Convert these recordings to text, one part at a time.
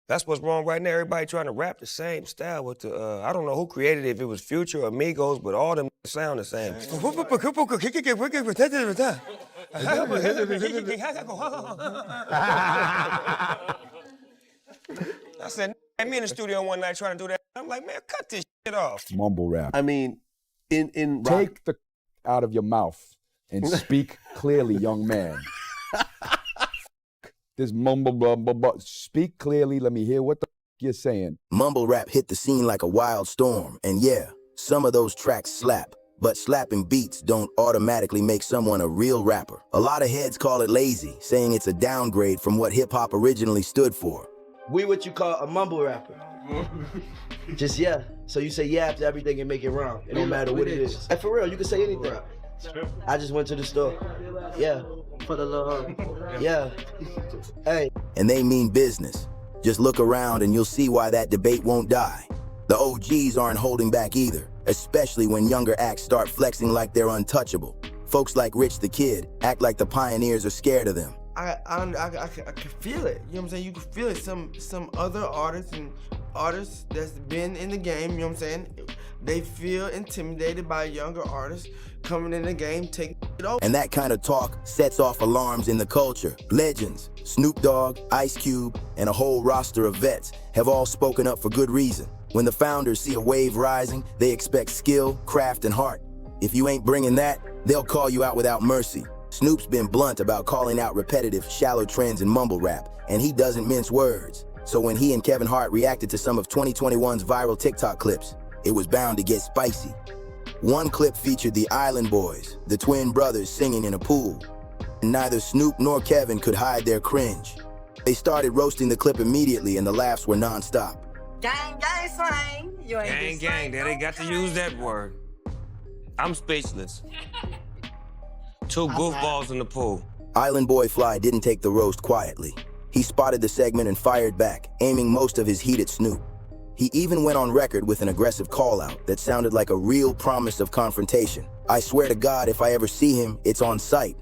That's what's wrong right now. Everybody trying to rap the same style with the, I don't know who created it, if it was Future or Migos, but all them sound the same. I said, me in the studio one night trying to do that. I'm like, man, cut this shit off. Mumble rap. I mean, in rap. Take the out of your mouth and speak clearly, young man. This mumble, blah, blah, blah. Speak clearly. Let me hear what the you're saying. Mumble rap hit the scene like a wild storm, and yeah, some of those tracks slap. But slapping beats don't automatically make someone a real rapper. A lot of heads call it lazy, saying it's a downgrade from what hip-hop originally stood for. We what you call a mumble rapper. Just yeah. So you say yeah after everything and make it rhyme. It don't matter what it is. And for real, you can say anything. I just went to the store. Yeah. For the little yeah. Hey. And they mean business. Just look around and you'll see why that debate won't die. The OGs aren't holding back either, especially when younger acts start flexing like they're untouchable. Folks like Rich the Kid act like the pioneers are scared of them. I can feel it. You know what I'm saying? You can feel it. Some other artists that's been in the game, you know what I'm saying? They feel intimidated by younger artists coming in the game, taking it over. And that kind of talk sets off alarms in the culture. Legends, Snoop Dogg, Ice Cube, and a whole roster of vets have all spoken up for good reason. When the founders see a wave rising, they expect skill, craft, and heart. If you ain't bringing that, they'll call you out without mercy. Snoop's been blunt about calling out repetitive, shallow trends in mumble rap, and he doesn't mince words. So when he and Kevin Hart reacted to some of 2021's viral TikTok clips, it was bound to get spicy. One clip featured the Island Boys, the twin brothers singing in a pool. Neither Snoop nor Kevin could hide their cringe. They started roasting the clip immediately and the laughs were non-stop. Gang, gang, slang. You ain't Gang, there they got to use that word. I'm speechless. Two goofballs in the pool. Island Boy Fly didn't take the roast quietly. He spotted the segment and fired back, aiming most of his heat at Snoop. He even went on record with an aggressive call-out that sounded like a real promise of confrontation. I swear to God, if I ever see him, it's on sight.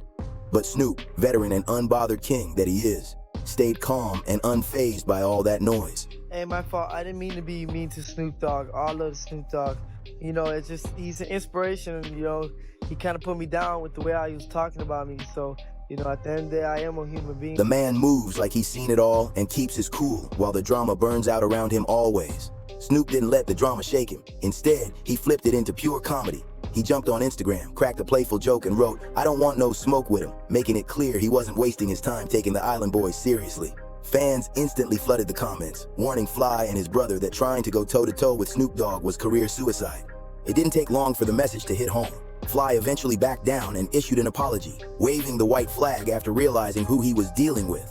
But Snoop, veteran and unbothered king that he is, stayed calm and unfazed by all that noise. Hey, my fault. I didn't mean to be mean to Snoop Dogg. I love Snoop Dogg. You know, it's just, he's an inspiration. You know, he kind of put me down with the way he was talking about me. So, you know, at the end of the day, I am a human being. The man moves like he's seen it all and keeps his cool while the drama burns out around him always. Snoop didn't let the drama shake him. Instead, he flipped it into pure comedy. He jumped on Instagram, cracked a playful joke and wrote, "I don't want no smoke with him," making it clear he wasn't wasting his time taking the Island Boys seriously. Fans instantly flooded the comments, warning Fly and his brother that trying to go toe-to-toe with Snoop Dogg was career suicide. It didn't take long for the message to hit home. Fly eventually backed down and issued an apology, waving the white flag after realizing who he was dealing with.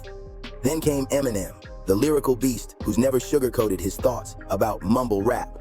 Then came Eminem, the lyrical beast who's never sugarcoated his thoughts about mumble rap.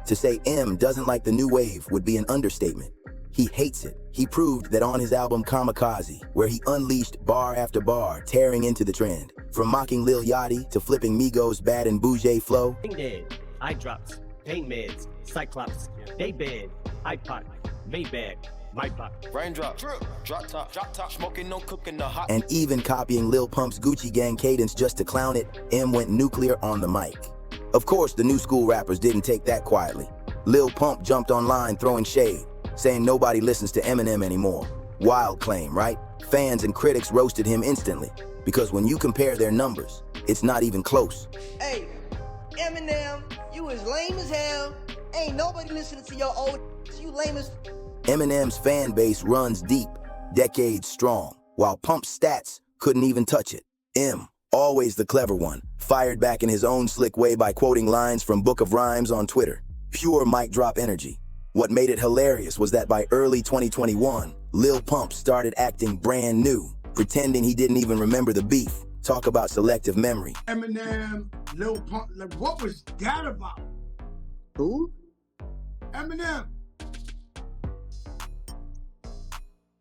To say M doesn't like the new wave would be an understatement. He hates it. He proved that on his album Kamikaze, where he unleashed bar after bar, tearing into the trend. From mocking Lil Yachty to flipping Migos' Bad and Boujee flow. Dead, eye drops, pain meds, Cyclops, day bed, iPod, Maybach, my pop. Raindrop, drop top, smoking, no cooking, the hot. And even copying Lil Pump's Gucci Gang cadence just to clown it, M went nuclear on the mic. Of course, the new school rappers didn't take that quietly. Lil Pump jumped online throwing shade, saying nobody listens to Eminem anymore. Wild claim, right? Fans and critics roasted him instantly, because when you compare their numbers, it's not even close. Hey, Eminem, you is lame as hell. Ain't nobody listening to your old you lame as. Eminem's fan base runs deep, decades strong, while Pump's stats couldn't even touch it. M, always the clever one, fired back in his own slick way by quoting lines from Book of Rhymes on Twitter. Pure mic drop energy. What made it hilarious was that by early 2021, Lil Pump started acting brand new, pretending he didn't even remember the beef. Talk about selective memory. Eminem, Lil Pump, like what was that about? Who? Eminem.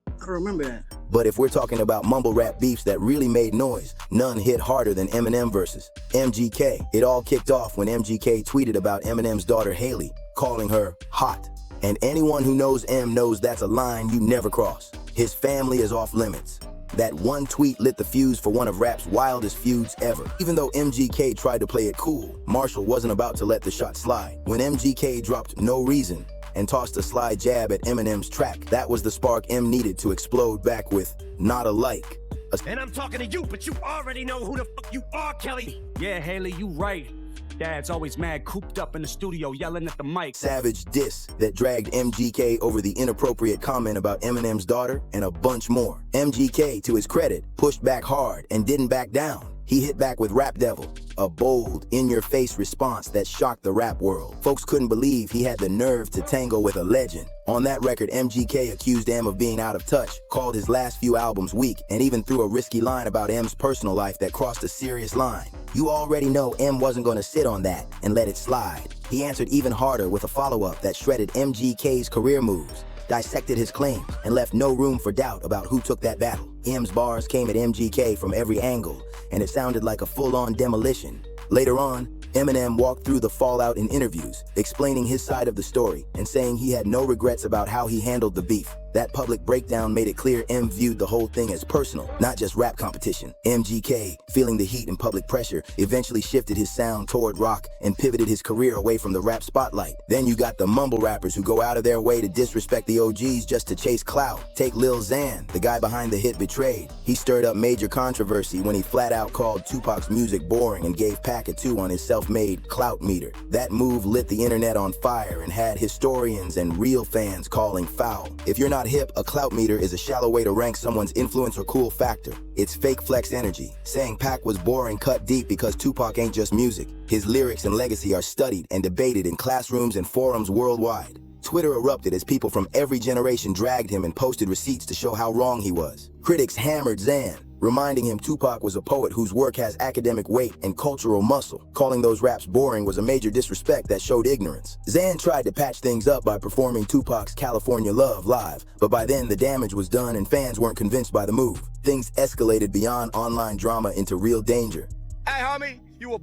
I don't remember that. But if we're talking about mumble rap beefs that really made noise, none hit harder than Eminem versus MGK. It all kicked off when MGK tweeted about Eminem's daughter Haley, calling her hot. And anyone who knows M knows that's a line you never cross. His family is off limits. That one tweet lit the fuse for one of rap's wildest feuds ever. Even though MGK tried to play it cool, Marshall wasn't about to let the shot slide. When MGK dropped No Reason and tossed a sly jab at Eminem's track, that was the spark M needed to explode back with Not Alike. And I'm talking to you, but you already know who the fuck you are, Kelly. Yeah, Haley, you right. Dad's always mad, cooped up in the studio, yelling at the mic. Savage diss that dragged MGK over the inappropriate comment about Eminem's daughter, and a bunch more. MGK, to his credit, pushed back hard and didn't back down. He hit back with Rap Devil, a bold, in-your-face response that shocked the rap world. Folks couldn't believe he had the nerve to tangle with a legend. On that record, MGK accused M of being out of touch, called his last few albums weak, and even threw a risky line about M's personal life that crossed a serious line. You already know M wasn't gonna sit on that and let it slide. He answered even harder with a follow-up that shredded MGK's career moves, dissected his claims, and left no room for doubt about who took that battle. M's bars came at MGK from every angle, and it sounded like a full-on demolition. Later on, Eminem walked through the fallout in interviews, explaining his side of the story and saying he had no regrets about how he handled the beef. That public breakdown made it clear M viewed the whole thing as personal, not just rap competition. MGK, feeling the heat and public pressure, eventually shifted his sound toward rock and pivoted his career away from the rap spotlight. Then you got the mumble rappers who go out of their way to disrespect the OGs just to chase clout. Take Lil Xan, the guy behind the hit Betrayed. He stirred up major controversy when he flat out called Tupac's music boring and gave Pac a 2 on his self-made clout meter. That move lit the internet on fire and had historians and real fans calling foul. If you're not hip, a clout meter is a shallow way to rank someone's influence or cool factor. It's fake flex energy. Saying Pac was boring cut deep because Tupac ain't just music. His lyrics and legacy are studied and debated in classrooms and forums worldwide. Twitter erupted as people from every generation dragged him and posted receipts to show how wrong he was. Critics hammered Xan, reminding him Tupac was a poet whose work has academic weight and cultural muscle. Calling those raps boring was a major disrespect that showed ignorance. Xan tried to patch things up by performing Tupac's California Love live, but by then the damage was done and fans weren't convinced by the move. Things escalated beyond online drama into real danger. Hey, homie, you a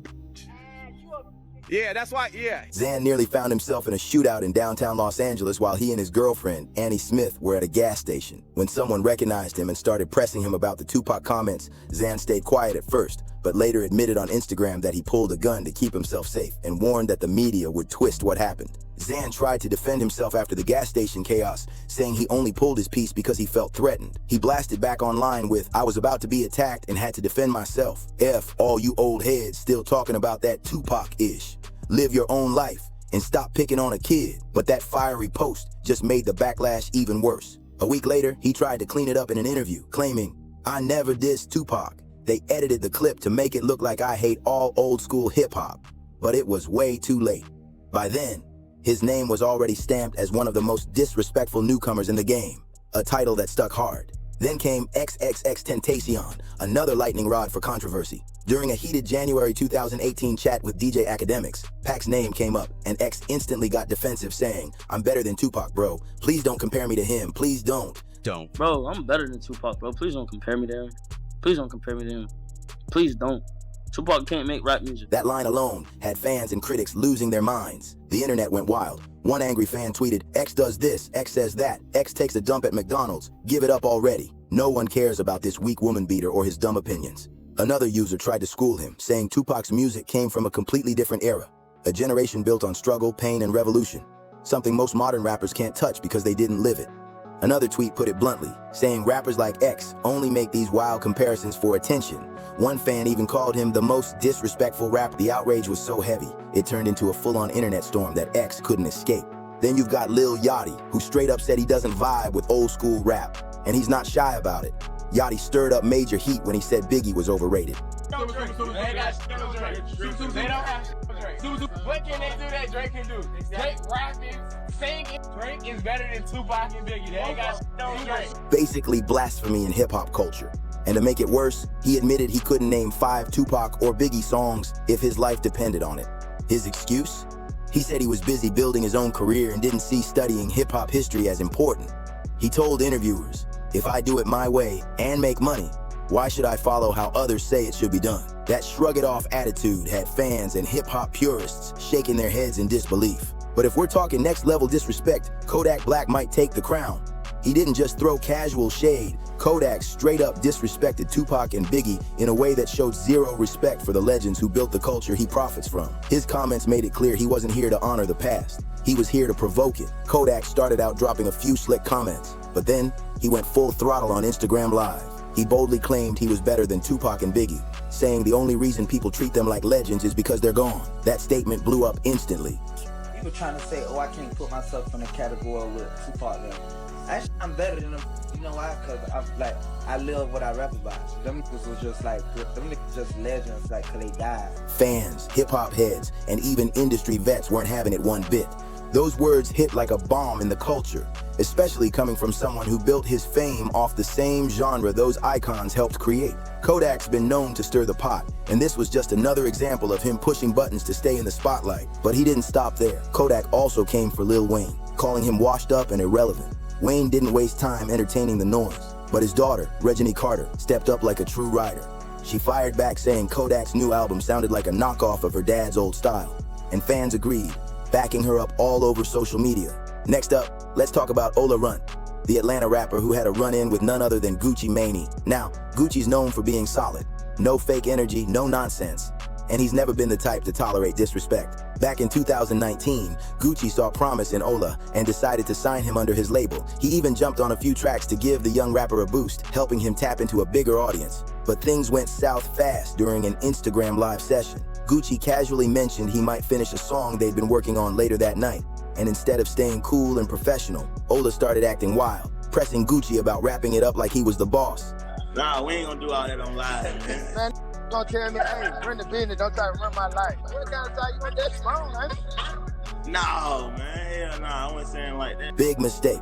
yeah, that's why, yeah. Xan nearly found himself in a shootout in downtown Los Angeles while he and his girlfriend, Annie Smith, were at a gas station. When someone recognized him and started pressing him about the Tupac comments, Xan stayed quiet at first, but later admitted on Instagram that he pulled a gun to keep himself safe and warned that the media would twist what happened. Xan tried to defend himself after the gas station chaos, saying he only pulled his piece because he felt threatened. He blasted back online with, "I was about to be attacked and had to defend myself. F all you old heads still talking about that Tupac-ish. Live your own life and stop picking on a kid." But that fiery post just made the backlash even worse. A week later, he tried to clean it up in an interview, claiming, "I never dissed Tupac. They edited the clip to make it look like I hate all old school hip hop." But it was way too late. By then, his name was already stamped as one of the most disrespectful newcomers in the game, a title that stuck hard. Then came XXXTentacion, another lightning rod for controversy. During a heated January 2018 chat with DJ Academics, Pac's name came up, and X instantly got defensive, saying, "I'm better than Tupac, bro. Please don't compare me to him. Please don't." Bro, I'm better than Tupac, bro. Please don't compare me to him. Please don't compare me to him. Please don't. Tupac can't make rap music. That line alone had fans and critics losing their minds. The internet went wild. One angry fan tweeted, "X does this, X says that, X takes a dump at McDonald's. Give it up already. No one cares about this weak woman beater or his dumb opinions." Another user tried to school him, saying Tupac's music came from a completely different era, a generation built on struggle, pain, and revolution, something most modern rappers can't touch because they didn't live it. Another tweet put it bluntly, saying rappers like X only make these wild comparisons for attention. One fan even called him the most disrespectful rapper. The outrage was so heavy, it turned into a full-on internet storm that X couldn't escape. Then you've got Lil Yachty, who straight up said he doesn't vibe with old school rap, and he's not shy about it. Yachty stirred up major heat when he said Biggie was overrated. What can they do that Drake can do? Drake rapping, singing. Drake is better than Tupac and Biggie. They ain't got shit on Drake. Basically blasphemy in hip-hop culture. And to make it worse, he admitted he couldn't name 5 Tupac or Biggie songs if his life depended on it. His excuse? He said he was busy building his own career and didn't see studying hip-hop history as important. He told interviewers, "If I do it my way and make money, why should I follow how others say it should be done?" That shrug-it-off attitude had fans and hip-hop purists shaking their heads in disbelief. But if we're talking next-level disrespect, Kodak Black might take the crown. He didn't just throw casual shade, Kodak straight up disrespected Tupac and Biggie in a way that showed zero respect for the legends who built the culture he profits from. His comments made it clear he wasn't here to honor the past. He was here to provoke it. Kodak started out dropping a few slick comments, but then he went full throttle on Instagram Live. He boldly claimed he was better than Tupac and Biggie, saying the only reason people treat them like legends is because they're gone. That statement blew up instantly. People trying to say, oh, I can't put myself in a category with Tupac. Actually, I'm better than them. You know why? Because I live what I rap about. Them niggas was just like, them niggas just legends, like, cause they died. Fans, hip-hop heads, and even industry vets weren't having it one bit. Those words hit like a bomb in the culture, especially coming from someone who built his fame off the same genre those icons helped create. Kodak's been known to stir the pot, and this was just another example of him pushing buttons to stay in the spotlight. But he didn't stop there. Kodak also came for Lil Wayne, calling him washed up and irrelevant. Wayne didn't waste time entertaining the noise, but his daughter, Regina Carter, stepped up like a true writer. She fired back saying Kodak's new album sounded like a knockoff of her dad's old style, and fans agreed, backing her up all over social media. Next up, let's talk about Ola Runt, the Atlanta rapper who had a run-in with none other than Gucci Mane. Now, Gucci's known for being solid. No fake energy, no nonsense. And he's never been the type to tolerate disrespect. Back in 2019, Gucci saw promise in Ola and decided to sign him under his label. He even jumped on a few tracks to give the young rapper a boost, helping him tap into a bigger audience. But things went south fast during an Instagram Live session. Gucci casually mentioned he might finish a song they'd been working on later that night. And instead of staying cool and professional, Ola started acting wild, pressing Gucci about wrapping it up like he was the boss. Nah, we ain't gonna do all that on live, man. Man, gonna tell me, hey, run the business, don't try to run my life. What kind of time you want that strong, man? No, man, hell nah, I wasn't saying like that. Big mistake.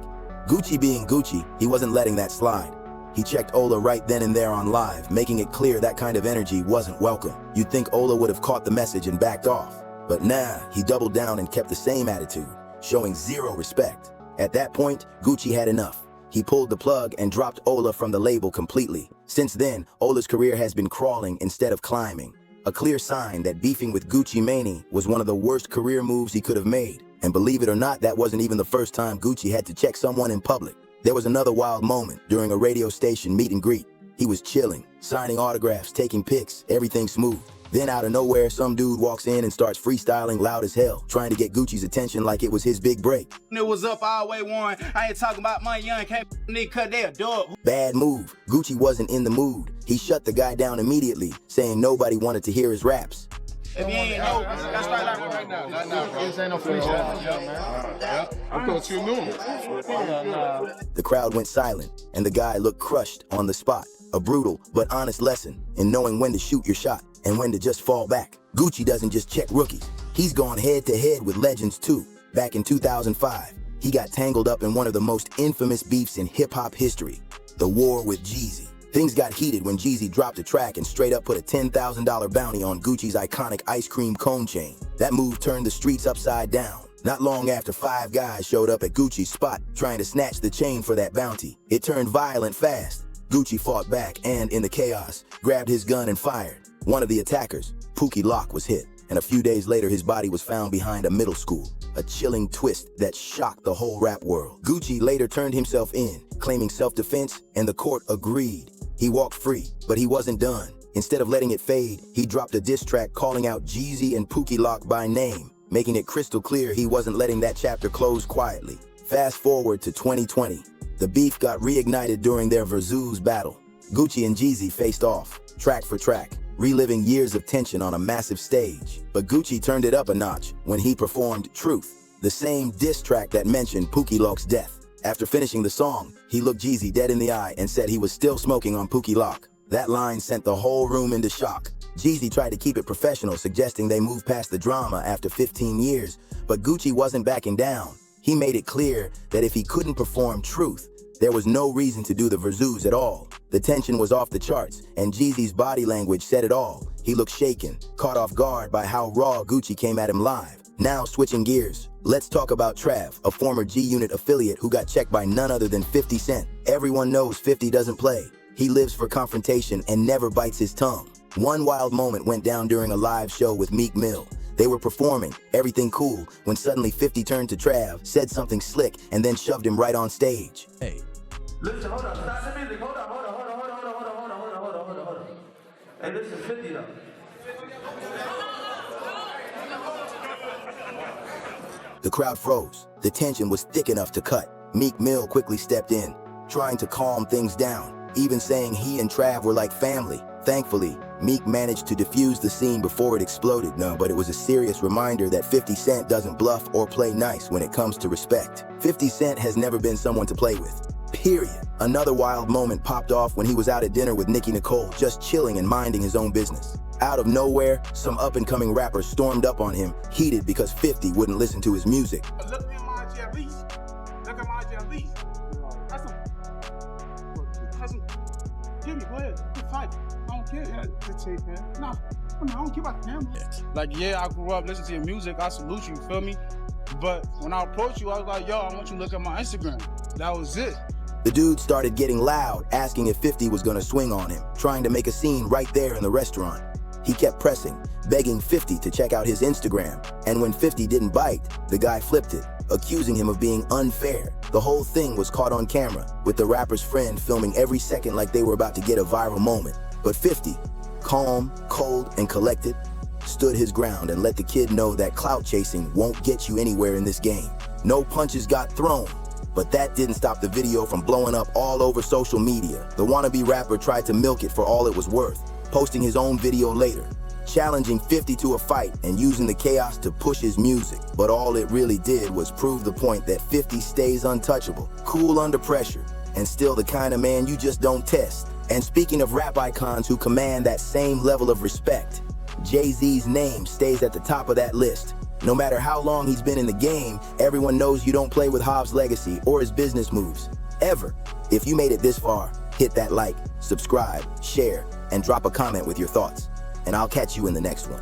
Gucci being Gucci, he wasn't letting that slide. He checked Ola right then and there on Live, making it clear that kind of energy wasn't welcome. You'd think Ola would have caught the message and backed off. But nah, he doubled down and kept the same attitude, showing zero respect. At that point, Gucci had enough. He pulled the plug and dropped Ola from the label completely. Since then, Ola's career has been crawling instead of climbing. A clear sign that beefing with Gucci Mane was one of the worst career moves he could have made. And believe it or not, that wasn't even the first time Gucci had to check someone in public. There was another wild moment during a radio station meet and greet. He was chilling, signing autographs, taking pics, everything smooth. Then out of nowhere, some dude walks in and starts freestyling loud as hell, trying to get Gucci's attention like it was his big break. It was up all way one. I ain't talking about my young can't nigga cut their dog. Bad move. Gucci wasn't in the mood. He shut the guy down immediately, saying nobody wanted to hear his raps. If you ain't know, that's right now. This ain't no freestyle, man. I thought you knew. The crowd went silent, and the guy looked crushed on the spot. A brutal but honest lesson in knowing when to shoot your shot and when to just fall back. Gucci doesn't just check rookies. He's gone head-to-head with legends too. Back in 2005, he got tangled up in one of the most infamous beefs in hip-hop history, the war with Jeezy. Things got heated when Jeezy dropped a track and straight up put a $10,000 bounty on Gucci's iconic ice cream cone chain. That move turned the streets upside down. Not long after, 5 guys showed up at Gucci's spot trying to snatch the chain for that bounty. It turned violent fast. Gucci fought back and, in the chaos, grabbed his gun and fired. One of the attackers, Pookie Lock, was hit, and a few days later his body was found behind a middle school. A chilling twist that shocked the whole rap world. Gucci later turned himself in, claiming self-defense, and the court agreed. He walked free, but he wasn't done. Instead of letting it fade, he dropped a diss track calling out Jeezy and Pookie Lock by name, making it crystal clear he wasn't letting that chapter close quietly. Fast forward to 2020. The beef got reignited during their Versus battle. Gucci and Jeezy faced off, track for track, reliving years of tension on a massive stage. But Gucci turned it up a notch when he performed Truth, the same diss track that mentioned Pookie Lock's death. After finishing the song, he looked Jeezy dead in the eye and said he was still smoking on Pookie Lock. That line sent the whole room into shock. Jeezy tried to keep it professional, suggesting they move past the drama after 15 years, but Gucci wasn't backing down. He made it clear that if he couldn't perform Truth, there was no reason to do the Versus at all. The tension was off the charts, and Jeezy's body language said it all. He looked shaken, caught off guard by how raw Gucci came at him live. Now switching gears, let's talk about Trav, a former G-Unit affiliate who got checked by none other than 50 Cent. Everyone knows 50 doesn't play. He lives for confrontation and never bites his tongue. One wild moment went down during a live show with Meek Mill. They were performing, everything cool, when suddenly 50 turned to Trav, said something slick, and then shoved him right on stage. Hey. Listen, hold up, stop the music, hold up. Hey, listen, 50 though. The crowd froze. The tension was thick enough to cut. Meek Mill quickly stepped in, trying to calm things down, even saying he and Trav were like family. Thankfully, Meek managed to defuse the scene before it exploded. No, but it was a serious reminder that 50 Cent doesn't bluff or play nice when it comes to respect. 50 Cent has never been someone to play with. Period. Another wild moment popped off when he was out at dinner with Nicki Nicole, just chilling and minding his own business. Out of nowhere, some up-and-coming rappers stormed up on him, heated because 50 wouldn't listen to his music. Look at my jellies. Look at my jellies. That's some. Jimmy, go ahead. Good fight. I don't care. Good tape, man. Nah, I don't care about them. Like, yeah, I grew up listening to your music. I salute you, you feel me? But when I approached you, I was like, yo, I want you to look at my Instagram. That was it. The dude started getting loud, asking if 50 was gonna swing on him, trying to make a scene right there in the restaurant. He kept pressing, begging 50 to check out his Instagram, and when 50 didn't bite, the guy flipped it, accusing him of being unfair. The whole thing was caught on camera, with the rapper's friend filming every second like they were about to get a viral moment. But 50, calm, cold, and collected, stood his ground and let the kid know that clout chasing won't get you anywhere in this game. No punches got thrown, but that didn't stop the video from blowing up all over social media. The wannabe rapper tried to milk it for all it was worth, posting his own video later, challenging 50 to a fight and using the chaos to push his music. But all it really did was prove the point that 50 stays untouchable, cool under pressure, and still the kind of man you just don't test. And speaking of rap icons who command that same level of respect, Jay-Z's name stays at the top of that list. No matter how long he's been in the game, everyone knows you don't play with Hobbs' legacy or his business moves, ever. If you made it this far, hit that like, subscribe, share, and drop a comment with your thoughts. And I'll catch you in the next one.